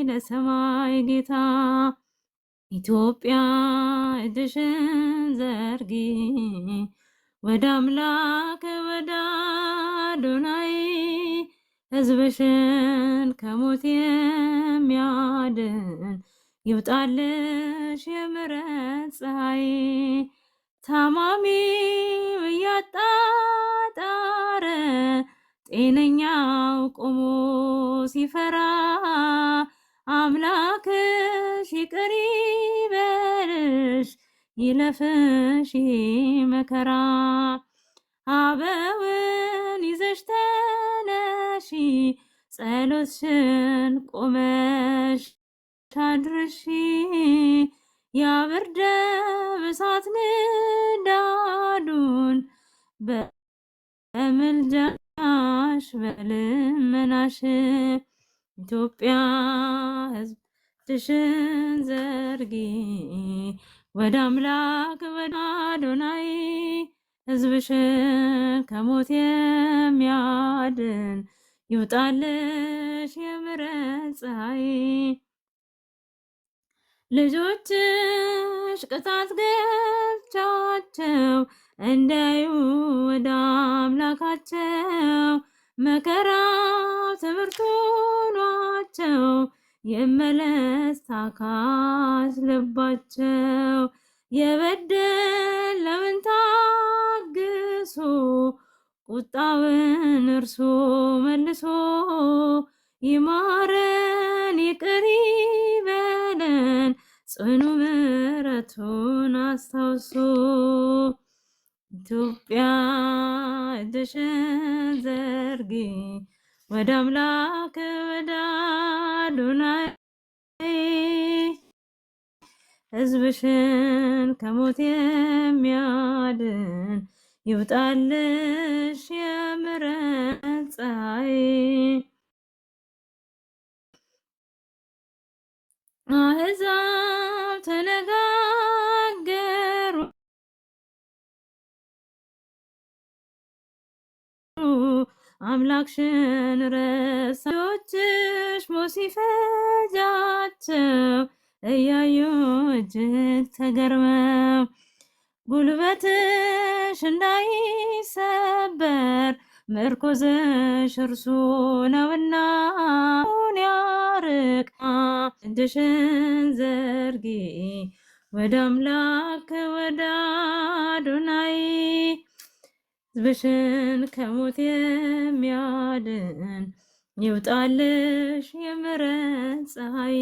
ለሰማይ ጌታ ኢትዮጵያ እጅሽን ዘርጊ ወደ አምላክ ወደ አዶናይ ሕዝብሽን ከሞት የሚያድን ይውጣልሽ የምሕረት ፀሐይ። ታማሚው እያጣጣረ ጤነኛው ቆሞ ሲፈራ አምላክሽ ይቅር ይበልሽ ይለፍሽ መከራ። አበውን ይዘሽ ተነሺ ጸሎትሽን ቆመሽ አድርሺ ያብርደ በሳት ንዳዱን በምልጃሽ በልመናሽ ኢትዮጵያ ሕዝብሽን ዘርጊ ወደ አምላክ ወደ አዶናይ ሕዝብሽን ከሞት የሚያድን ይውጣልሽ የምሕረት ፀሐይ። ልጆችሽ ቅጣት ገብቻቸው እንዳዩ ወደ አምላካቸው መከራው ትምህርት ሆኗቸው የመለስ ታካች ልባቸው የበደለውን ታግሶ ቁጣውን እርሶ መልሶ ይማረን ይቅር ይበለን ጽኑ ምሕረቱን አስታውሶ። ኢትዮጵያ እጅሽን ዘርጊ ወደ አምላክ ወደ አዶናይ ሕዝብሽን ከሞት የሚያድን ይውጣልሽ የምሕረት ፀሐይ። አሕዛብ ተነጋገሩ አምላክሽን ረሳዮችሽ ሞት ሲፈጃቸው እያዩ እጅግ ተገርመው ጉልበትሽ እንዳይሰበር ምርኮዝሽ እርሱ ነውና ያርቅ። እጅሽን ዘርጊ ወደ አምላክ ወደ አዶናይ ሕዝብሽን ከሞት የሚያድን ይውጣልሽ የምሕረት ፀሐይ።